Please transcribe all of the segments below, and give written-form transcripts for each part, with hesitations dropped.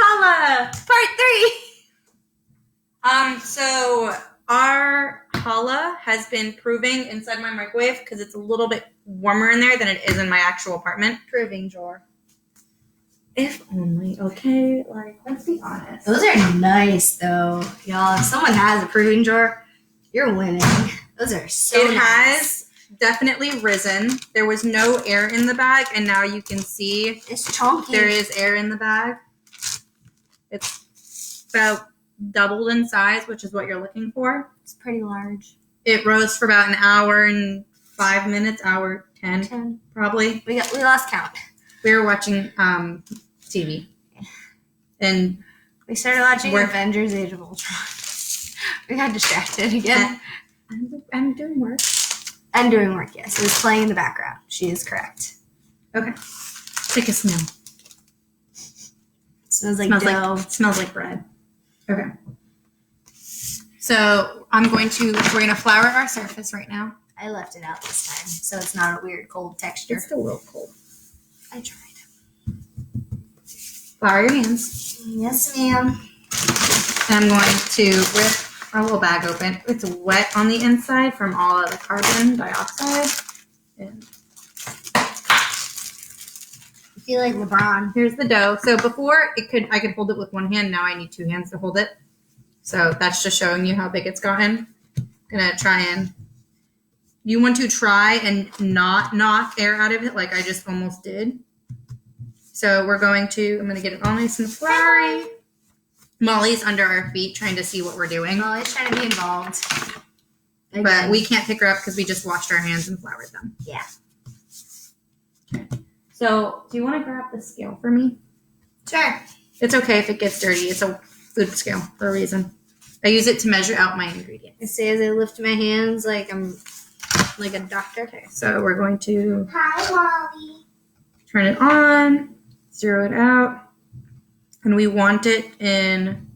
Challah, part 3. So our challah has been proving inside my microwave because it's a little bit warmer in there than it is in my actual apartment. Proving drawer. If only, okay? Like, let's be honest. Those are nice, though, y'all. If someone has a proving drawer, you're winning. Those are so nice. It has definitely risen. There was no air in the bag, and now you can see it's chunky. There is air in the bag. It's about doubled in size, which is what you're looking for. It's pretty large. It rose for about an hour and 5 minutes, hour 10 probably. We lost count. We were watching TV, and we started watching Avengers: Age of Ultron. We got distracted again. I'm doing work. I'm doing work. Yes, it was playing in the background. She is correct. Okay. Take a smell. Smells like dough. Smells like bread. Okay. So we're going to flour our surface right now. I left it out this time, so it's not a weird cold texture. It's still a little cold. I tried. Flour your hands. Yes, ma'am. I'm going to rip our little bag open. It's wet on the inside from all of the carbon dioxide. And I feel like LeBron. Here's the dough. So before I could hold it with one hand. Now I need 2 hands to hold it. So that's just showing you how big it's gotten. I'm gonna try and. You want to try and not knock air out of it like I just almost did. So I'm going to get it all nice and floury. Molly's under our feet trying to see what we're doing. Molly's trying to be involved. Again. But we can't pick her up because we just washed our hands and floured them. Yeah. Okay. So do you want to grab the scale for me? Sure. It's okay if it gets dirty. It's a food scale for a reason. I use it to measure out my ingredients. I say as I lift my hands like I'm like a doctor. Okay, so we're going to Hi, Molly. Turn it on, zero it out, and we want it in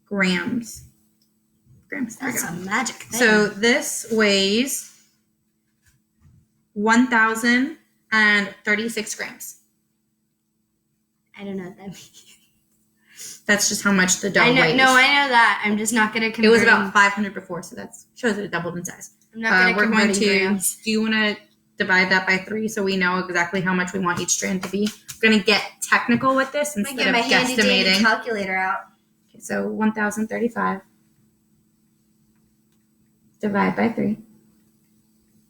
grams. That's a magic thing. So this weighs 1,036 grams. I don't know what that means. That's just how much the dough weighs. No, I know that. I'm just not going to convert. It was about 500 before, so that shows it doubled in size. I'm not going to convert grams. Do you want to divide that by 3 so we know exactly how much we want each strand to be? I'm going to get technical with this instead of guesstimating. I'm going to get my handy calculator out. Okay, so 1,035 divide by 3.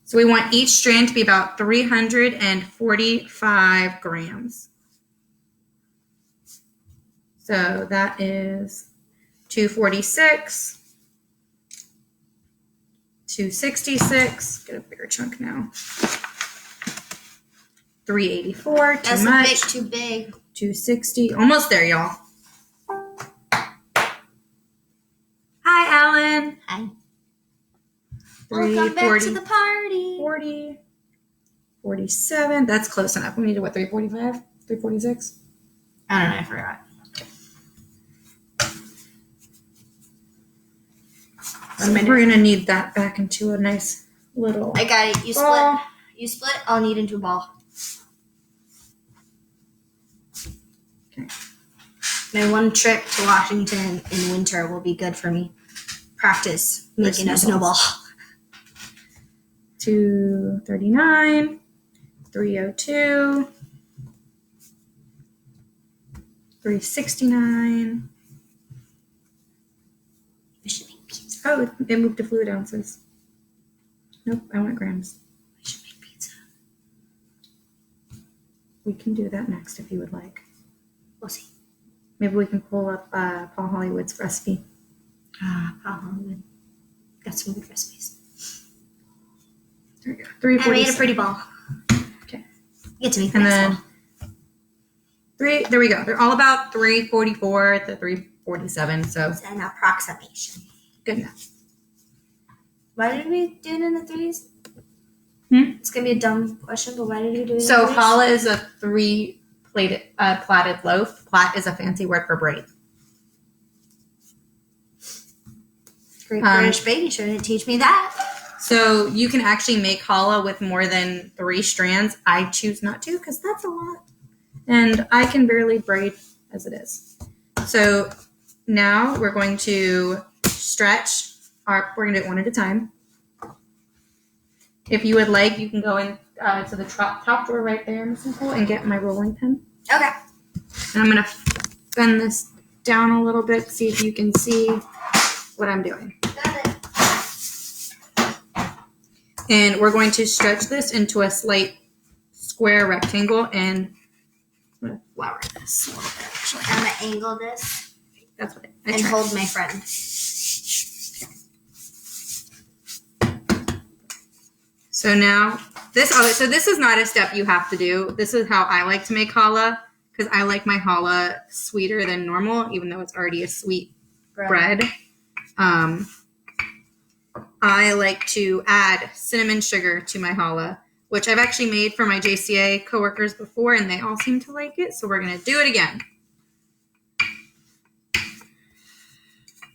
So we want each strand to be about 345 grams. So that is 246, 266, get a bigger chunk now, 384, That's too much. That's a bit too big. 260, almost there, y'all. Hi, Alan. Hi. Welcome back to the party. 40, 47, that's close enough. We need to, 345, 346? I don't know, I forgot. We're going to need that back into a nice little I got it. You ball. split. You split. I'll knead into a ball. Okay. My one trip to Washington in winter will be good for me. Practice making a snowball. 239, 302, 369. We should make pizza. Oh, it moved to fluid ounces. Nope, I want grams. We should make pizza. We can do that next if you would like. We'll see. Maybe we can pull up Paul Hollywood's recipe. Paul Hollywood. Got some good recipes. There we go. 347. I made a pretty ball. Okay. Get to make and nice then ball. There we go. They're all about 344 to 347. So It's an approximation. good enough. Why did we do it in the threes? It's gonna be a dumb question, but why did we do it in the So threes? challah is a 3-plaited loaf. Plat is a fancy word for braid. Great British baby shouldn't teach me that. So you can actually make challah with more than 3 strands. I choose not to because that's a lot. And I can barely braid as it is. So now we're going to stretch we're going to do it one at a time. If you would like, you can go in to the top drawer right there, Miss Nicole, and get my rolling pin. Okay. And I'm going to bend this down a little bit, see if you can see what I'm doing. Got it. And we're going to stretch this into a slight square rectangle, and I'm going to flour this a little bit, actually. I'm going to angle this That's what and hold my friend. So now, this is not a step you have to do. This is how I like to make challah, because I like my challah sweeter than normal, even though it's already a sweet bread. I like to add cinnamon sugar to my challah, which I've actually made for my JCA coworkers before, and they all seem to like it, so we're going to do it again.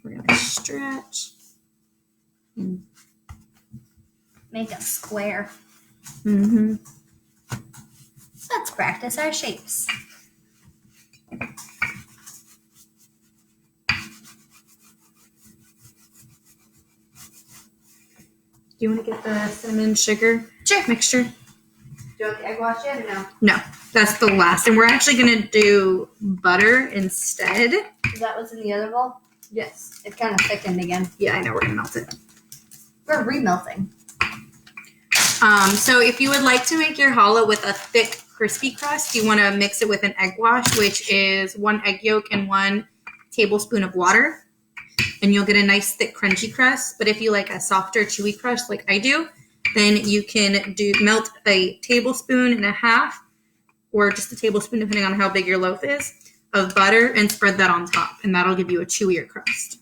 We're going to stretch. And make a square. Mm-hmm. Let's practice our shapes. Do you want to get the cinnamon sugar mixture? Do you want the egg wash yet or no? No, that's the last. And we're actually going to do butter instead. Is that what's in the other bowl? Yes. It kind of thickened again. Yeah, I know. We're going to melt it. We're remelting. So if you would like to make your challah with a thick, crispy crust, you want to mix it with an egg wash, which is 1 egg yolk and 1 tablespoon of water. And you'll get a nice, thick, crunchy crust. But if you like a softer, chewy crust like I do, then you can melt a tablespoon and a half, or just a tablespoon, depending on how big your loaf is, of butter and spread that on top. And that'll give you a chewier crust.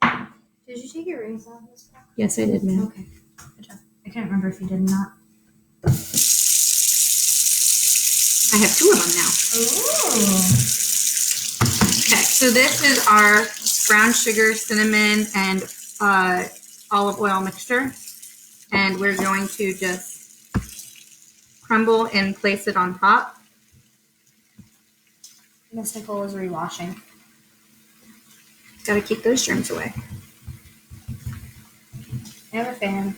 Did you take your rings off this time? Yes, I did, ma'am. Okay. Good job. I can't remember if you did or not. I have 2 of them now. Ooh. Okay, so this is our brown sugar, cinnamon, and olive oil mixture. And we're going to just crumble and place it on top. Miss Nicole is rewashing. Got to keep those germs away. Never fan.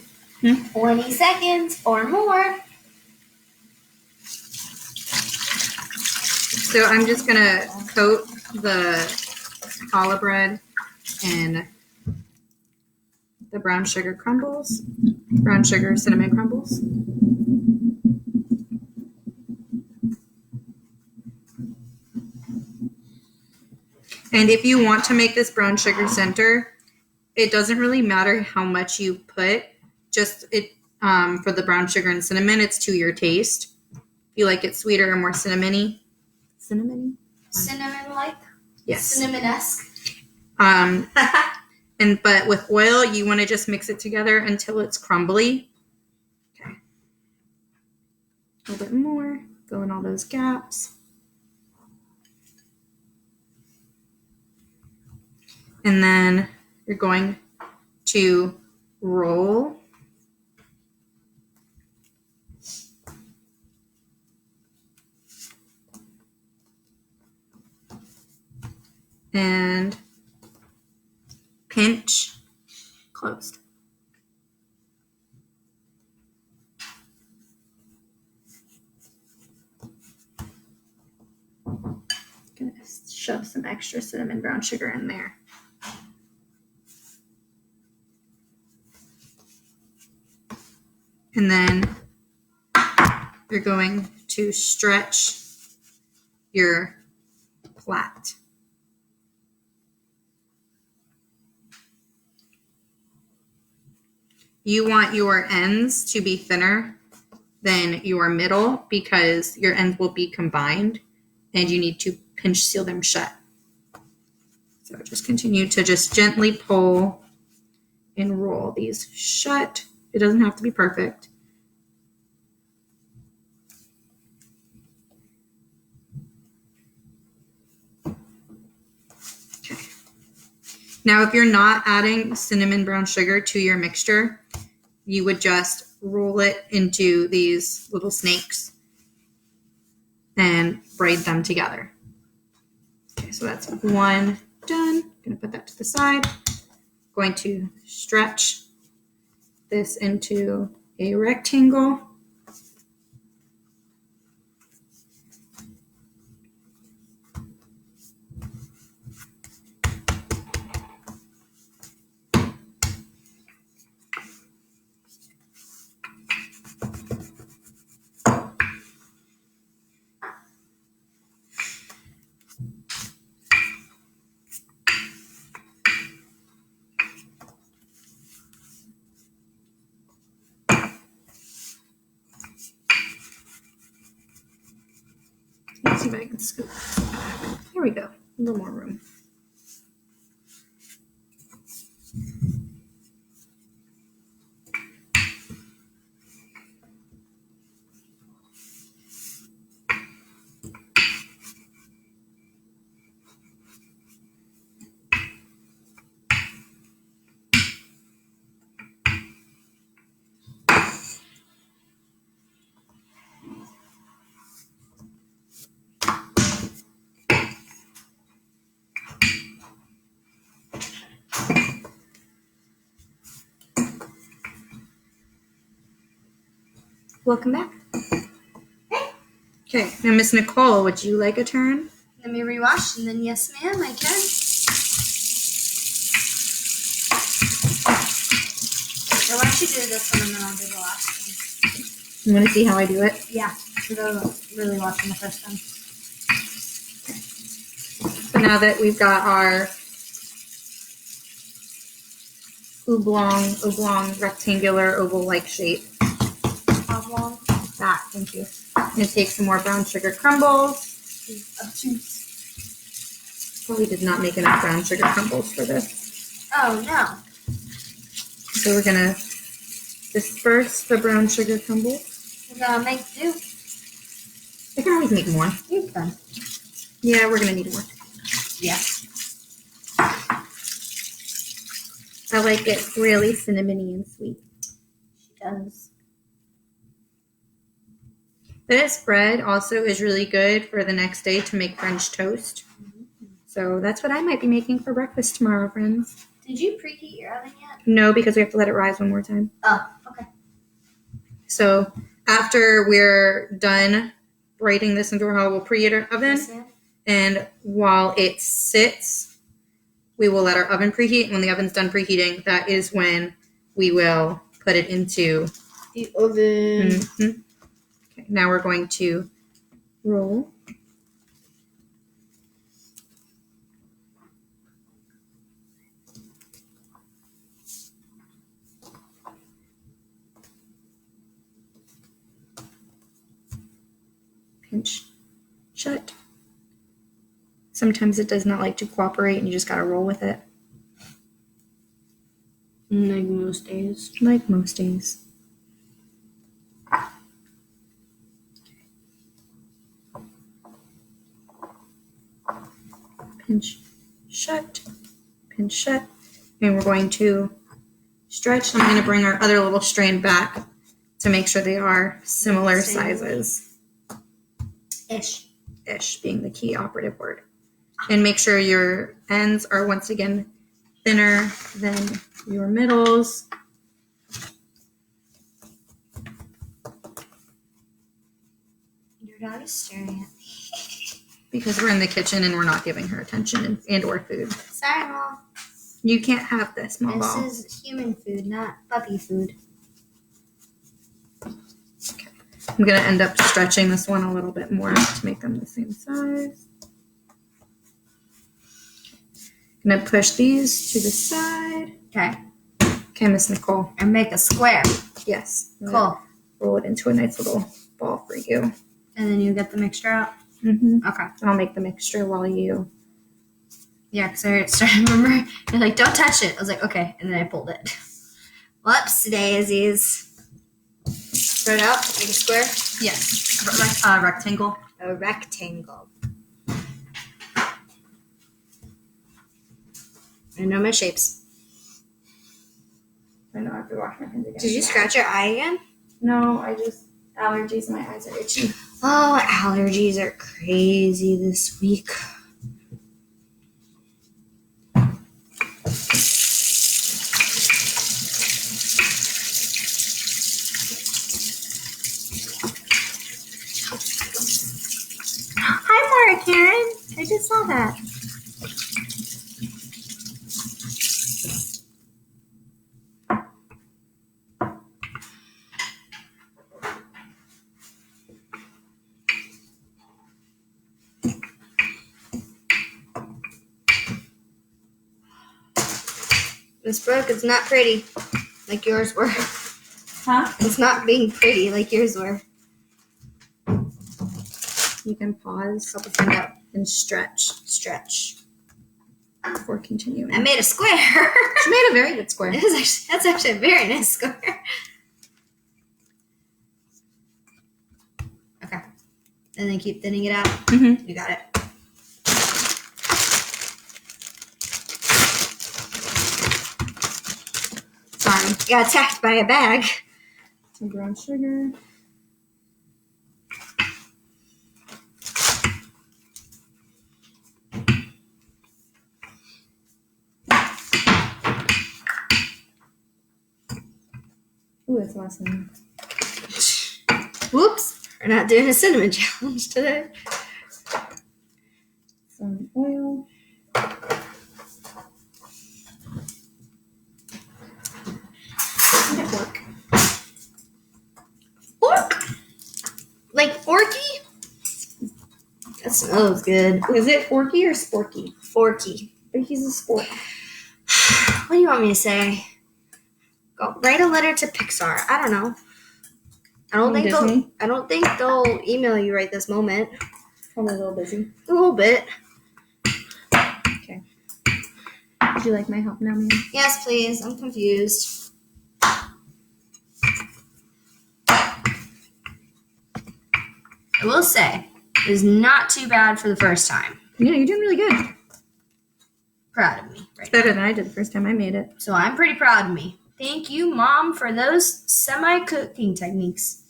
20 seconds or more. So I'm just going to coat the challah bread in the brown sugar crumbles, brown sugar cinnamon crumbles. And if you want to make this brown sugar center, it doesn't really matter how much you put. Just for the brown sugar and cinnamon, it's to your taste. If you like it sweeter or more cinnamony. Cinnamony? Cinnamon-like? Yes. Cinnamon-esque? But with oil, you want to just mix it together until it's crumbly. Okay. A little bit more. Fill in all those gaps. And then you're going to roll. And pinch closed. Gonna shove some extra cinnamon brown sugar in there. And then you're going to stretch your plait. You want your ends to be thinner than your middle because your ends will be combined and you need to pinch seal them shut. So just continue to just gently pull and roll these shut. It doesn't have to be perfect. Okay. Now, if you're not adding cinnamon brown sugar to your mixture, you would just roll it into these little snakes and braid them together. So that's one done. Gonna put that to the side. Going to stretch this into a rectangle. Let's see if I can scoop. Here we go. A little more room. Welcome back. Okay, now Miss Nicole, would you like a turn? Let me rewash, and then yes, ma'am, I can. So why don't you do this one, and then I'll do the last one. You want to see how I do it? Yeah, so they'll really watching the first one. So now that we've got our oblong, rectangular, oval-like shape. Oblong. That, thank you. I'm going to take some more brown sugar crumbles. Probably did not make enough brown sugar crumbles for this. Oh, no. So we're going to disperse the brown sugar crumbles. We're going to make do. I can always make more. You can. Yeah, we're going to need more. Yeah. I like it really cinnamony and sweet. She does. This bread also is really good for the next day to make French toast. So that's what I might be making for breakfast tomorrow, friends. Did you preheat your oven yet? No, because we have to let it rise one more time. Oh, okay. So after we're done braiding this into our hollow, we'll preheat our oven. Yes, ma'am. And while it sits, we will let our oven preheat. And when the oven's done preheating, that is when we will put it into the oven. Mm-hmm. Okay, now we're going to roll. Pinch shut. Sometimes it does not like to cooperate and you just gotta roll with it. Like most days. Like most days. Pinch shut. Pinch shut. And we're going to stretch. I'm going to bring our other little strand back to make sure they are similar sizes. Ish being the key operative word. And make sure your ends are once again thinner than your middles. Your dog is staring at me. Because we're in the kitchen and we're not giving her attention and or food. Sorry, Mom. You can't have this, small ball. This is human food, not puppy food. Okay. I'm going to end up stretching this one a little bit more to make them the same size. I'm going to push these to the side. Okay. Okay, Miss Nicole. And make a square. Yes. Cool. Roll it into a nice little ball for you. And then you get the mixture out? Mm-hmm. Okay. I'll make the mixture while you... Yeah, because I started, remember, you're like, don't touch it. I was like, okay. And then I pulled it. Whoops, daisies. Spread it out, make a square? Yes. Rectangle. A rectangle. I know my shapes. I know, I have to wash my hands again. Did you scratch your eye again? No, I just... Allergies, my eyes are itchy. Oh, allergies are crazy this week. Hi, Mara Karen. I just saw that. Miss Brooke, it's not pretty like yours were. Huh? It's not being pretty like yours were. You can pause. Help us find out. And stretch. Stretch. Before continuing. I made a square. She made a very good square. That's actually a very nice square. Okay. And then keep thinning it out. Mm-hmm. You got it. Sorry. Got attacked by a bag. Some brown sugar. Ooh, that's the last one. Whoops. We're not doing a cinnamon challenge today. Some oil. And a fork. Fork? Like forky? That smells good. Is it forky or sporky? Forky. But he's a sport. What do you want me to say? Go write a letter to Pixar. I don't know. I don't think they'll email you right this moment. Probably a little busy. A little bit. Okay. Would you like my help now, ma'am? Yes, please. I'm confused. I will say, it was not too bad for the first time. Yeah, you're doing really good. Proud of me. Right It's better than I did the first time I made it. So I'm pretty proud of me. Thank you, Mom, for those semi-cooking techniques.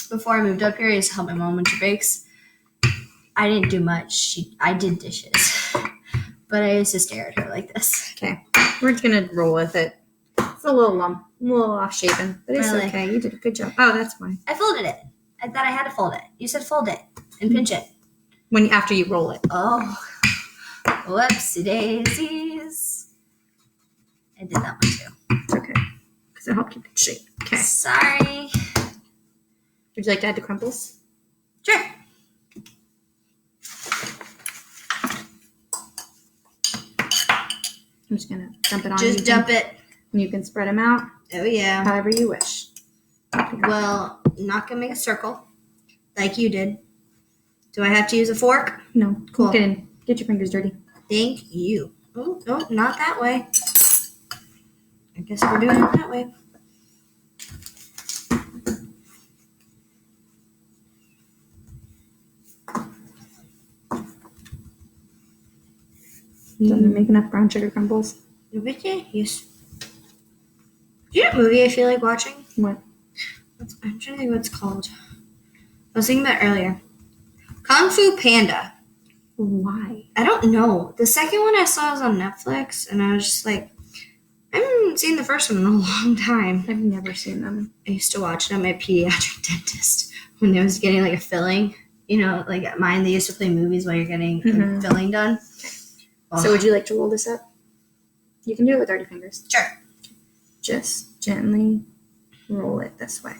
Before I moved up here, I used to help my mom when she bakes. I didn't do much. I did dishes. But I used to stare at her like this. Okay. We're just going to roll with it. It's a little off-shapen, but it's Really? okay. You did a good job. Oh, that's fine. I folded it. I thought I had to fold it. You said fold it and pinch it. After you roll it. Oh. Whoopsie daisies. I did that one too. It's okay. Because it helped keep it shape. Okay. Sorry. Would you like to add the crumbles? Sure. I'm just going to dump it on. Just dump it. And you can spread them out Oh, yeah. however you wish. Well, I'm not going to make a circle like you did. Do I have to use a fork? No. Cool. Get your fingers dirty. Thank you. Oh, no, not that way. I guess we're doing it that way. Don't you make enough brown sugar crumbles? Yes. Do you know what movie I feel like watching? What? I'm trying to think what it's called. I was thinking about it earlier. Kung Fu Panda. Why? I don't know. The second one I saw was on Netflix, and I was just like, I haven't seen the first one in a long time. I've never seen them. I used to watch it at my pediatric dentist when I was getting like a filling. You know, like at mine, they used to play movies while you're getting a filling done. Oh. So would you like to roll this up? You can do it with 30 fingers. Sure. Just gently roll it this way.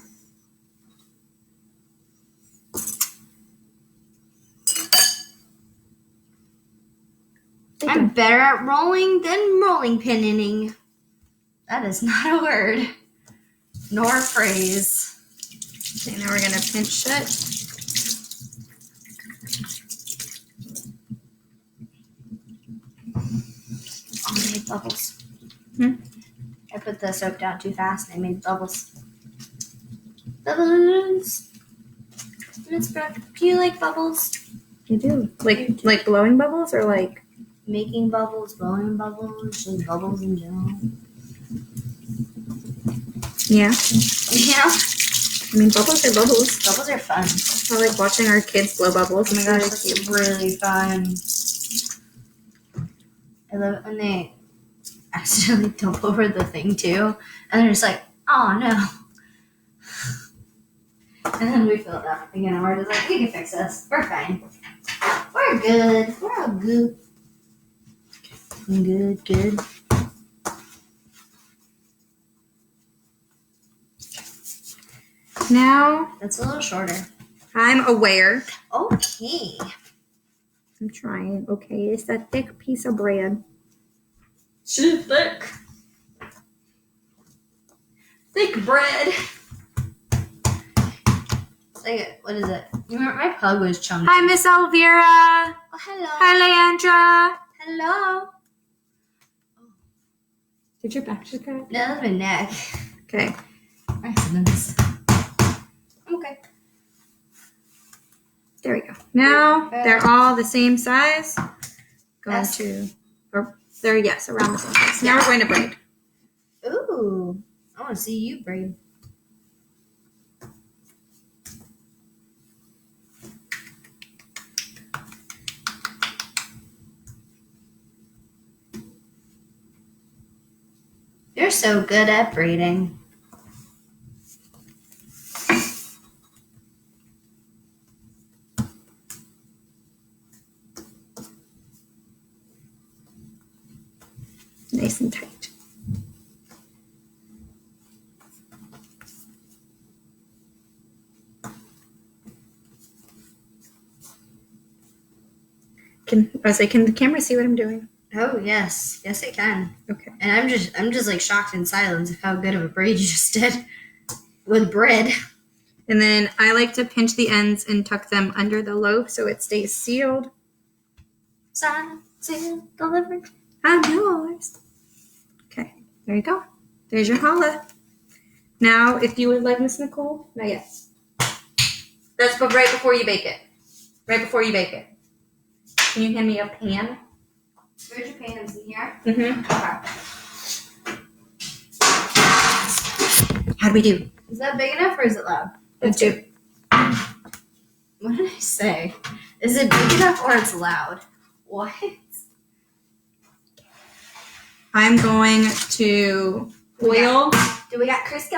I'm better at rolling than rolling pinning. That is not a word. Nor a phrase. Okay, now we're going to pinch it. Oh, I made bubbles. I put the soap down too fast and I made bubbles. Bubbles. Miss Brooke, do you like bubbles? You do. Like blowing bubbles or like? Making bubbles, blowing bubbles, just bubbles in general. Yeah. Yeah. I mean, bubbles are bubbles. Bubbles are fun. I like watching our kids blow bubbles. Oh my gosh, that's really fun. I love it when they accidentally dump over the thing too. And they're just like, oh no. And then we fill it up again, and we're just like, we can fix this. We're fine. We're good. We're all good. Good. Now That's a little shorter. I'm aware. Okay. I'm trying. Okay, it's a thick piece of bread. Too thick. Thick bread. Like, what is it? You remember my pug was chunky. Hi, Miss Elvira. Oh, hello. Hi, Leandra. Hello. Did your back just crack? No, that's my neck. Okay. Accidents. Okay. There we go. Now they're all the same size. Yes. They're around the same size. Now we're going to braid. Ooh. I want to see you braid. You're so good at braiding. Nice and tight. Can the camera see what I'm doing? Oh yes, yes it can. Okay. And I'm just like shocked in silence of how good of a braid you just did with bread. And then I like to pinch the ends and tuck them under the loaf so it stays sealed. Signed, sealed, delivered. I'm yours. Okay, there you go. There's your challah. Now, if you would like, Miss Nicole, not yet. That's right before you bake it. Right before you bake it. Can you hand me a pan? Where's your pans in here? Mm-hmm. Okay. How do we do? Is that big enough or is it loud? Let's do. What did I say? Is it big enough or it's loud? What? I'm going to oil. Do we got Crisco?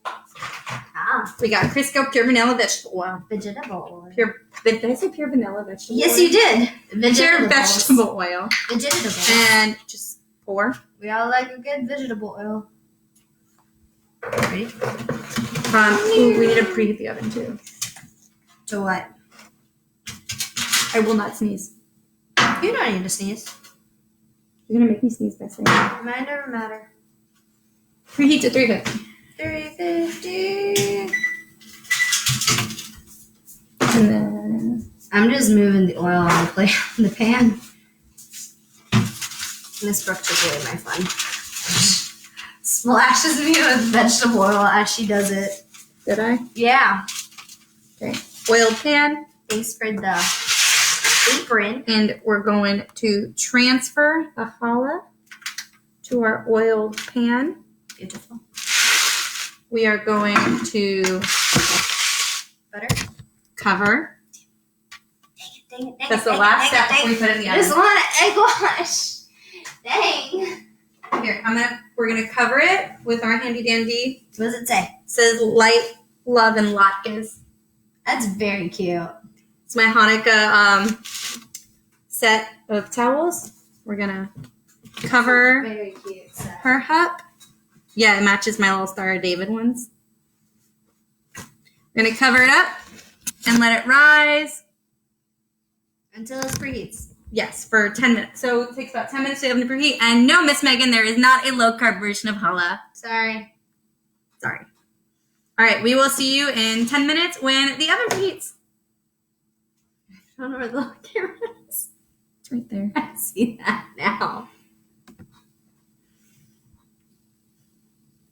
Ah, We got Crisco pure vanilla vegetable oil. vegetable oil. Did I say pure vanilla vegetable Yes, oil? you did. Pure vegetable oil. Vegetables. And just pour. We all like a good vegetable oil. Ready? We need to preheat the oven too. To what? I will not sneeze. You don't need to sneeze. You're going to make me sneeze by saying that. Mine never matter. Preheat to 350. 350. And then I'm just moving the oil on the plate, the pan. Miss Brooke took away my fun. Splashes me with vegetable oil as she does it. did I? Yeah. Okay. Oiled pan. Thanks for the apron. And we're going to transfer the challah to our oiled pan. Beautiful. We are going to Butter. cover. Dang it. That's the last step before we put it in the I just oven. want an egg wash. Dang. Here, we're gonna cover it with our handy dandy. What does it say? It says light, love, and latkes. That's very cute. It's my Hanukkah set of towels. We're gonna cover Very cute. So. her up. Yeah, it matches my little Star of David ones. We're gonna cover it up and let it rise. Until it preheats. Yes, for 10 minutes. So it takes about 10 minutes to oven to preheat. And no, Miss Megan, there is not a low-carb version of challah. Sorry. Sorry. All right, we will see you in 10 minutes when the oven preheats. I don't know where the camera is. It's right there. I see that now.